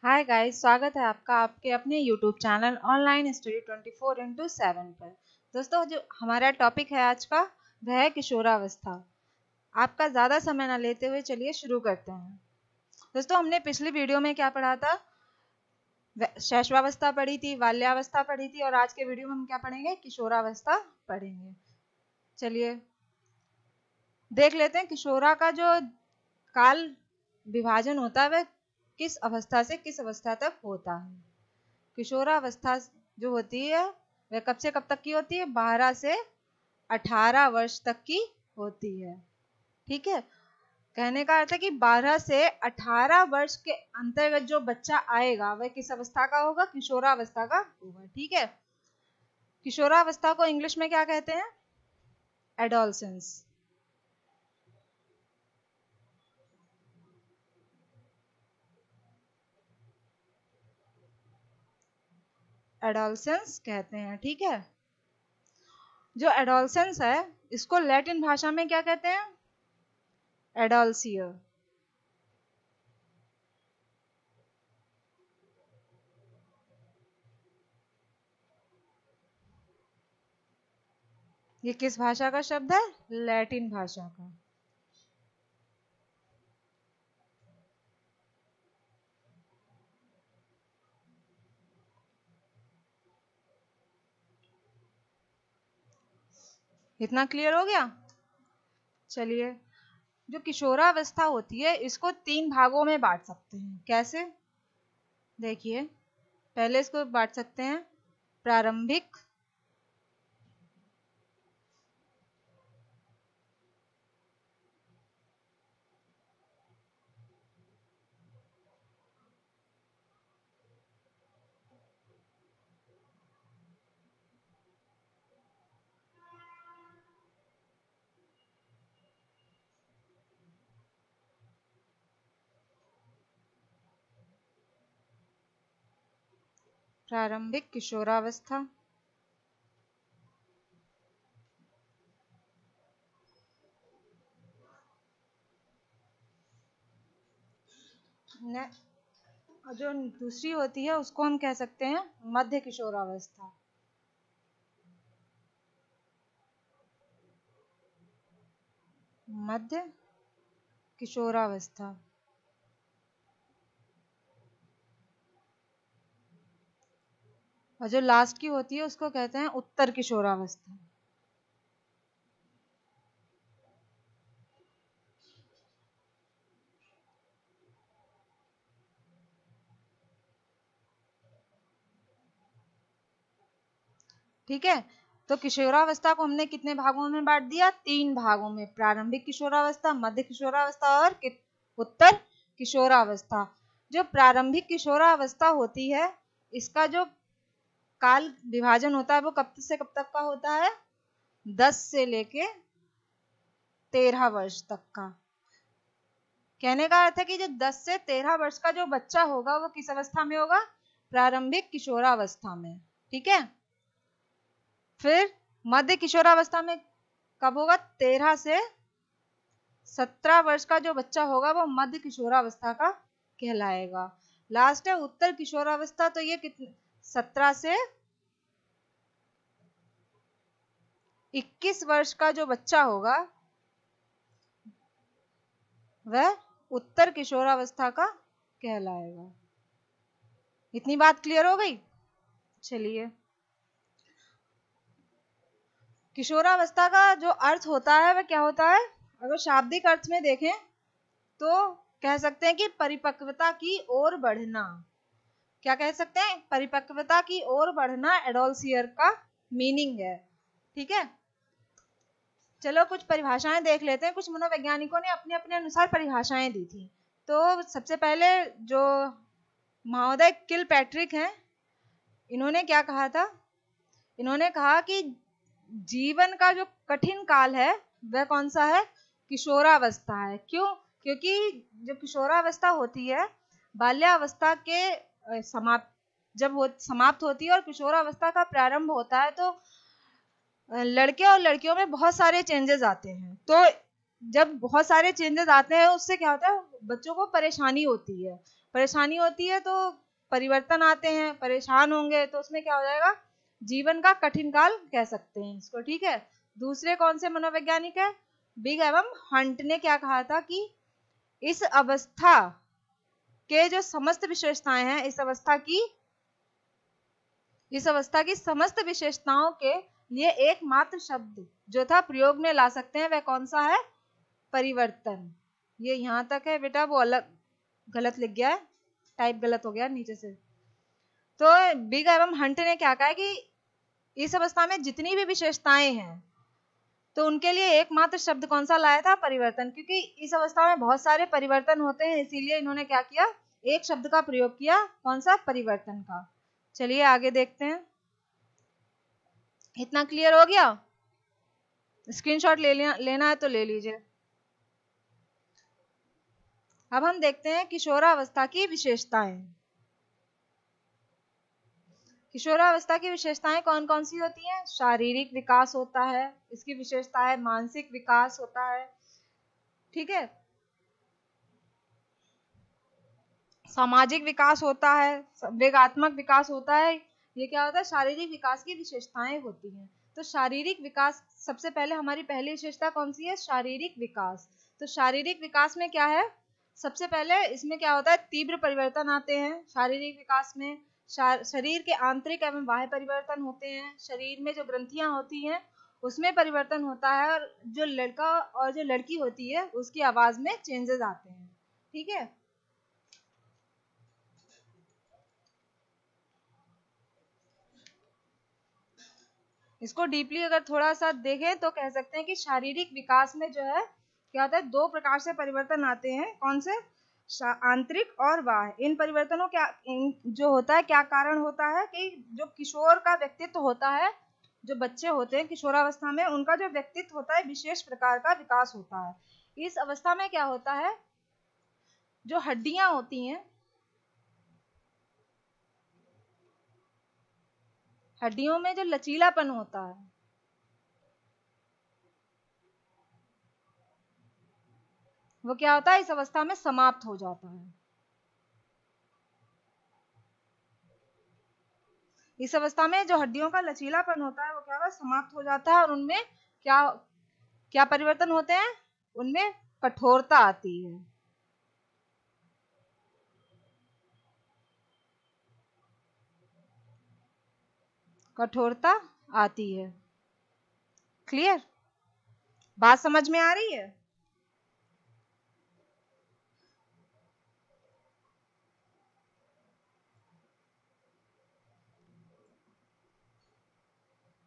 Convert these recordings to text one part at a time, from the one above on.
Hi guys, स्वागत है आपका आपके अपने YouTube channel online study 24x7 पर। दोस्तों, जो हमारा टॉपिक है आज का वह है किशोरावस्था। आपका ज़्यादा समय ना लेते हुए चलिए शुरू करते हैं। दोस्तों, हमने पिछली वीडियो में क्या पढ़ा था? शैशवावस्था पढ़ी थी, बाल्यावस्था पढ़ी थी और आज के वीडियो में हम क्या पढ़ेंगे? किशोरावस्था पढ़ेंगे। चलिए देख लेते हैं किशोरा का जो काल विभाजन होता है वह किस अवस्था से किस अवस्था तक होता है। किशोरावस्था जो होती है वह कब से कब तक की होती है? 12 से 18 वर्ष तक की होती है। ठीक है, कहने का अर्थ है कि 12 से 18 वर्ष के अंतर्गत जो बच्चा आएगा वह किस अवस्था का होगा? किशोरावस्था का होगा। ठीक है, किशोरावस्था को इंग्लिश में क्या कहते हैं? एडोलसेंस। एडोलसेंस कहते हैं। ठीक है, जो एडोलसेंस है इसको लैटिन भाषा में क्या कहते हैं? एडोल्सियर। ये किस भाषा का शब्द है? लैटिन भाषा का। इतना क्लियर हो गया? चलिए, जो किशोरावस्था होती है इसको 3 भागों में बांट सकते हैं। कैसे? देखिए, पहले इसको बांट सकते हैं प्रारंभिक, प्रारंभिक किशोरावस्था, और जो दूसरी होती है उसको हम कह सकते हैं मध्य किशोरावस्था। मध्य किशोरावस्था। और जो लास्ट की होती है उसको कहते हैं उत्तर किशोरावस्था। ठीक है, तो किशोरावस्था को हमने कितने भागों में बांट दिया? 3 भागों में। प्रारंभिक किशोरावस्था, मध्य किशोरावस्था और उत्तर किशोरावस्था। जो प्रारंभिक किशोरावस्था होती है इसका जो काल विभाजन होता है वो कब से कब तक का होता है? 10 से लेके 13 वर्ष तक का। कहने का अर्थ है कि जो 10 से 13 वर्ष का जो बच्चा होगा वो किस अवस्था में होगा? प्रारंभिक किशोरावस्था में। ठीक है, फिर मध्य किशोरावस्था में कब होगा? 13 से 17 वर्ष का जो बच्चा होगा वो मध्य किशोरावस्था का कहलाएगा। लास्ट है उत्तर किशोरावस्था, तो ये कितने? 17 से 21 वर्ष का जो बच्चा होगा वह उत्तर किशोरावस्था का कहलाएगा। इतनी बात क्लियर हो गई? चलिए, किशोरावस्था का जो अर्थ होता है वह क्या होता है? अगर शाब्दिक अर्थ में देखें तो कह सकते हैं कि परिपक्वता की ओर बढ़ना। क्या कह सकते हैं? परिपक्वता की ओर बढ़ना एडोल्सियर का मीनिंग है। ठीक है, चलो कुछ परिभाषाएं देख लेते हैं। कुछ मनोवैज्ञानिकों ने अपने अपने अनुसार परिभाषाएं दी थी। तो सबसे पहले जो महोदय किल पैट्रिक हैं, इन्होंने क्या कहा था? इन्होंने कहा कि जीवन का जो कठिन काल है वह कौन सा है? किशोरावस्था है। क्यों? क्योंकि जो किशोरावस्था होती है बाल्यावस्था के समाप्त होती है और किशोरावस्था का प्रारंभ होता है, तो लड़के और लड़कियों में बहुत सारे चेंजेस आते हैं। तो जब बहुत सारे चेंजेस आते हैं उससे क्या होता है? बच्चों को परेशानी होती है। परेशानी होती है तो परिवर्तन आते हैं, परेशान होंगे तो उसमें क्या हो जाएगा, जीवन का कठिन काल कह सकते हैं इसको, ठीक है। दूसरे कौन से मनोवैज्ञानिक है, बिग एवं हंट ने क्या कहा था कि इस अवस्था के जो समस्त विशेषताएं हैं, इस अवस्था की समस्त विशेषताओं के लिए एकमात्र शब्द जो था प्रयोग में ला सकते हैं, वह कौन सा है, परिवर्तन। ये यहां तक है बेटा, वो अलग गलत लिख गया है, टाइप गलत हो गया नीचे से। तो बिग एवं हंट ने क्या कहा कि इस अवस्था में जितनी भी विशेषताएं हैं तो उनके लिए एकमात्र शब्द कौन सा लाया था, परिवर्तन। क्योंकि इस अवस्था में बहुत सारे परिवर्तन होते हैं, इसीलिए इन्होंने क्या किया, एक शब्द का प्रयोग किया, कौन सा, परिवर्तन का। चलिए आगे देखते हैं। इतना क्लियर हो गया? स्क्रीनशॉट लेना है तो ले लीजिए। अब हम देखते हैं किशोरावस्था की विशेषताएं। किशोरावस्था की विशेषताएं कौन कौन सी होती हैं, शारीरिक विकास होता है, इसकी विशेषता है मानसिक विकास होता है, ठीक है, सामाजिक विकास होता है, संवेगात्मक विकास होता है। ये क्या होता है, शारीरिक विकास की विशेषताएं होती हैं। तो शारीरिक विकास, सबसे पहले हमारी पहली विशेषता कौन सी है, शारीरिक विकास। तो शारीरिक विकास में क्या है, सबसे पहले इसमें क्या होता है, तीव्र परिवर्तन आते हैं शारीरिक विकास में। शरीर के आंतरिक एवं बाह्य परिवर्तन होते हैं, शरीर में जो ग्रंथियां होती हैं उसमें परिवर्तन होता है, और जो लड़का और जो लड़की होती है उसकी आवाज में चेंजेस आते हैं, ठीक है। इसको डीपली अगर थोड़ा सा देखें तो कह सकते हैं कि शारीरिक विकास में जो है क्या होता है, दो प्रकार से परिवर्तन आते हैं। कौन से, आंतरिक और बाह्य। इन परिवर्तनों जो होता है, क्या कारण होता है कि जो किशोर का व्यक्तित्व होता है, जो बच्चे होते हैं किशोरावस्था में, उनका जो व्यक्तित्व होता है विशेष प्रकार का विकास होता है। इस अवस्था में क्या होता है, जो हड्डियां होती हैं, हड्डियों में जो लचीलापन होता है वो क्या होता है, इस अवस्था में समाप्त हो जाता है। इस अवस्था में जो हड्डियों का लचीलापन होता है वो क्या होगा, समाप्त हो जाता है, और उनमें क्या क्या परिवर्तन होते हैं, उनमें कठोरता आती है। कठोरता आती है। क्लियर, बात समझ में आ रही है?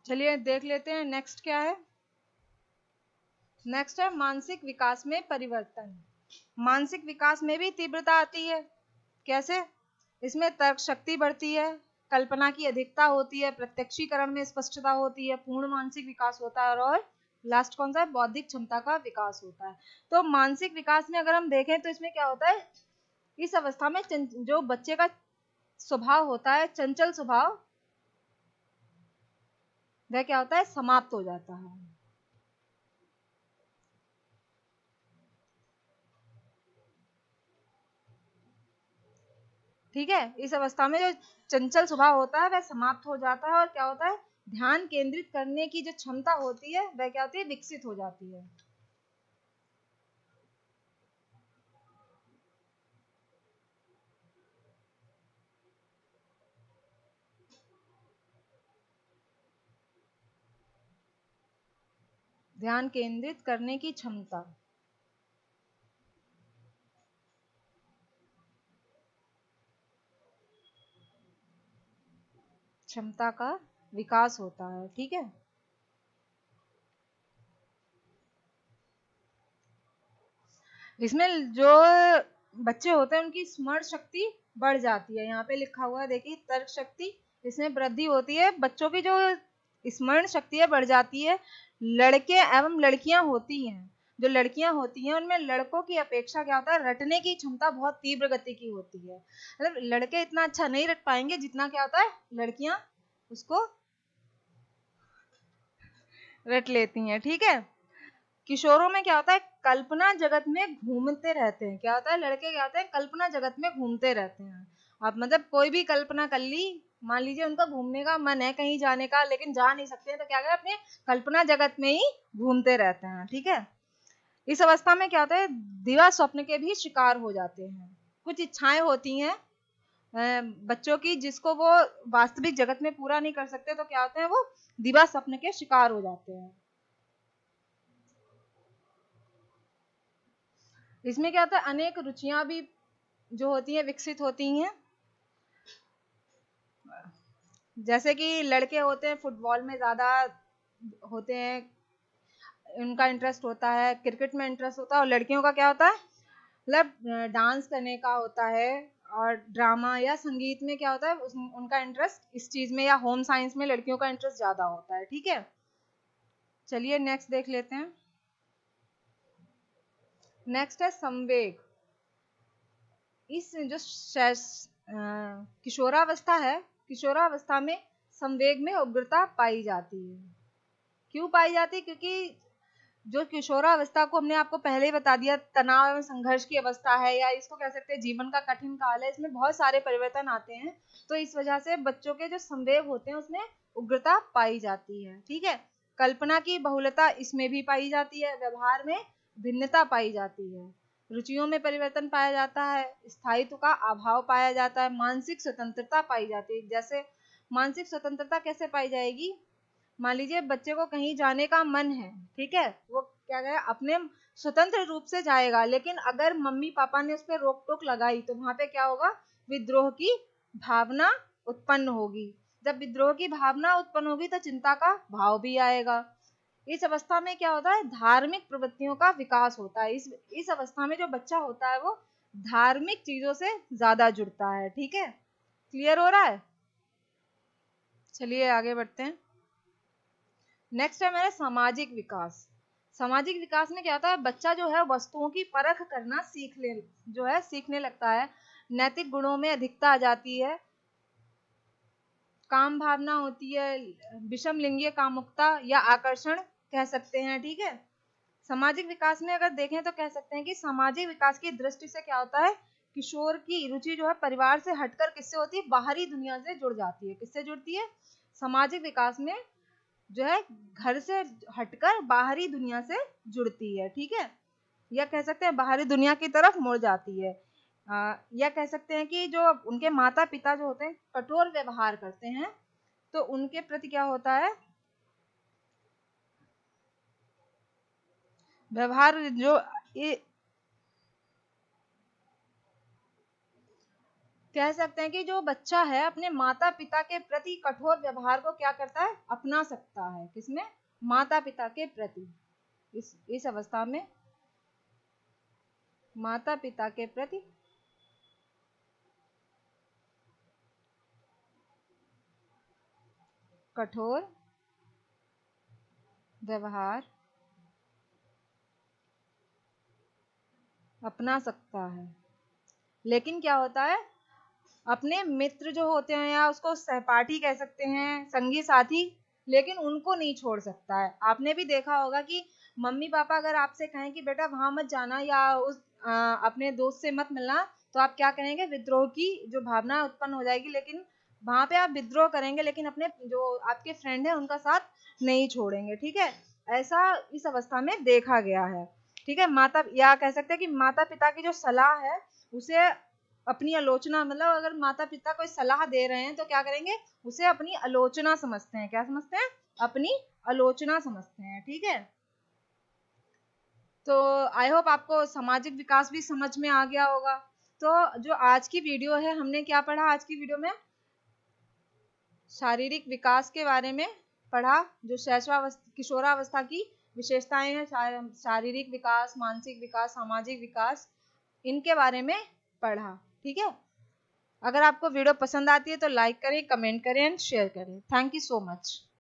चलिए देख लेते हैं नेक्स्ट क्या है। नेक्स्ट है मानसिक विकास में परिवर्तन। मानसिक विकास में भी तीव्रता आती है। कैसे, इसमें तर्क शक्ति बढ़ती है, कल्पना की अधिकता होती है, प्रत्यक्षीकरण में स्पष्टता होती है, पूर्ण मानसिक विकास होता है, और लास्ट कौन सा है, बौद्धिक क्षमता का विकास होता है। तो मानसिक विकास में अगर हम देखें तो इसमें क्या होता है, इस अवस्था में जो बच्चे का स्वभाव होता है, चंचल स्वभाव, वह क्या होता है, समाप्त हो जाता है। ठीक है, इस अवस्था में जो चंचल स्वभाव होता है वह समाप्त हो जाता है, और क्या होता है, ध्यान केंद्रित करने की जो क्षमता होती है वह क्या होती है, विकसित हो जाती है। ध्यान केंद्रित करने की क्षमता, क्षमता का विकास होता है, ठीक है। इसमें जो बच्चे होते हैं उनकी स्मरण शक्ति बढ़ जाती है। यहाँ पे लिखा हुआ है देखिए, तर्क शक्ति, इसमें वृद्धि होती है। बच्चों की जो स्मरण शक्ति है बढ़ जाती है। लड़के एवं लड़कियां होती हैं, जो लड़कियां होती हैं उनमें लड़कों की अपेक्षा क्या होता है, रटने की क्षमता बहुत तीव्र गति की होती है। मतलब लड़के इतना अच्छा नहीं रट पाएंगे जितना क्या होता है, लड़कियां उसको रट लेती हैं, ठीक है। किशोरों में क्या होता है, कल्पना जगत में घूमते रहते हैं। क्या होता है, लड़के क्या होते हैं, कल्पना जगत में घूमते रहते हैं। आप मतलब कोई भी कल्पना कर ली, मान लीजिए उनका घूमने का मन है कहीं जाने का, लेकिन जा नहीं सकते हैं, तो क्या करें, अपने कल्पना जगत में ही घूमते रहते हैं। ठीक है, इस अवस्था में क्या होता है, दिवा स्वप्न के भी शिकार हो जाते हैं। कुछ इच्छाएं होती हैं बच्चों की, जिसको वो वास्तविक जगत में पूरा नहीं कर सकते, तो क्या होते हैं, वो दिवा स्वप्न के शिकार हो जाते हैं। इसमें क्या होता है, अनेक रुचियां भी जो होती हैं विकसित होती हैं। जैसे कि लड़के होते हैं फुटबॉल में ज्यादा होते हैं, उनका इंटरेस्ट होता है, क्रिकेट में इंटरेस्ट होता है, और लड़कियों का क्या होता है, मतलब डांस करने का होता है, और ड्रामा या संगीत में क्या होता है, उनका इंटरेस्ट इस चीज में, या होम साइंस में लड़कियों का इंटरेस्ट ज्यादा होता है। ठीक है, चलिए नेक्स्ट देख लेते हैं। नेक्स्ट है संवेग। इस जो किशोरावस्था है, किशोरावस्था में संवेग में उग्रता पाई जाती है। क्यों पाई जाती है, क्योंकि जो किशोरावस्था को हमने आपको पहले ही बता दिया, तनाव एवं संघर्ष की अवस्था है, या इसको कह सकते हैं जीवन का कठिन काल है, इसमें बहुत सारे परिवर्तन आते हैं, तो इस वजह से बच्चों के जो संवेग होते हैं उसमें उग्रता पाई जाती है। ठीक है, कल्पना की बहुलता इसमें भी पाई जाती है, व्यवहार में भिन्नता पाई जाती है, रुचियों में परिवर्तन पाया जाता है, स्थायित्व का अभाव पाया जाता है, मानसिक स्वतंत्रता पाई जाती है। जैसे मानसिक स्वतंत्रता कैसे पाई जाएगी, मान लीजिए बच्चे को कहीं जाने का मन है, ठीक है, वो क्या करेगा, अपने स्वतंत्र रूप से जाएगा, लेकिन अगर मम्मी पापा ने उस पर रोक टोक लगाई तो वहां पे क्या होगा, विद्रोह की भावना उत्पन्न होगी। जब विद्रोह की भावना उत्पन्न होगी तो चिंता का भाव भी आएगा। इस अवस्था में क्या होता है, धार्मिक प्रवृत्तियों का विकास होता है। इस अवस्था में जो बच्चा होता है वो धार्मिक चीजों से ज्यादा जुड़ता है। ठीक है, क्लियर हो रहा है, चलिए आगे बढ़ते हैं। नेक्स्ट है मेरा सामाजिक विकास। सामाजिक विकास में क्या होता है, बच्चा जो है वस्तुओं की परख करना सीखने लगता है, नैतिक गुणों में अधिकता आ जाती है, काम भावना होती है, विषम लिंगीय कामुकता या आकर्षण कह सकते हैं। ठीक है, सामाजिक विकास में अगर देखें तो कह सकते हैं कि सामाजिक विकास की दृष्टि से क्या होता है, किशोर की रुचि जो है परिवार से हटकर किससे होती है, बाहरी दुनिया से जुड़ जाती है। किससे जुड़ती है, सामाजिक विकास में जो है घर से हटकर बाहरी दुनिया से जुड़ती है। ठीक है, या कह सकते हैं बाहरी दुनिया की तरफ मुड़ जाती है। या कह सकते हैं कि जो उनके माता पिता जो होते हैं कठोर व्यवहार करते हैं, तो उनके प्रति क्या होता है, व्यवहार जो कह सकते हैं कि जो बच्चा है अपने माता पिता के प्रति कठोर व्यवहार को क्या करता है, अपना सकता है। किसमें, माता पिता के प्रति। इस अवस्था में माता पिता के प्रति कठोर व्यवहार अपना सकता है। लेकिन क्या होता है, अपने मित्र जो होते हैं या उसको सहपाठी कह सकते हैं, संगी साथी, लेकिन उनको नहीं छोड़ सकता है। आपने भी देखा होगा कि मम्मी पापा अगर आपसे कहें कि बेटा वहां मत जाना या उस अपने दोस्त से मत मिलना, तो आप क्या करेंगे, विद्रोह की जो भावना उत्पन्न हो जाएगी, लेकिन वहां पे आप विद्रोह करेंगे, लेकिन अपने जो आपके फ्रेंड है उनका साथ नहीं छोड़ेंगे। ठीक है, ऐसा इस अवस्था में देखा गया है। ठीक है, माता या कह सकते हैं कि माता पिता की जो सलाह है उसे अपनी आलोचना, मतलब अगर माता पिता कोई सलाह दे रहे हैं तो क्या करेंगे, उसे अपनी आलोचना समझते हैं। क्या समझते हैं, अपनी आलोचना समझते हैं। ठीक है, तो आई होप आपको सामाजिक विकास भी समझ में आ गया होगा। तो जो आज की वीडियो है, हमने क्या पढ़ा आज की वीडियो में, शारीरिक विकास के बारे में पढ़ा, जो शैशवावस्था किशोरावस्था की विशेषताएं हैं, शारीरिक विकास, मानसिक विकास, सामाजिक विकास, इनके बारे में पढ़ा। ठीक है, अगर आपको वीडियो पसंद आती है तो लाइक करें, कमेंट करें एंड शेयर करें। Thank you so much.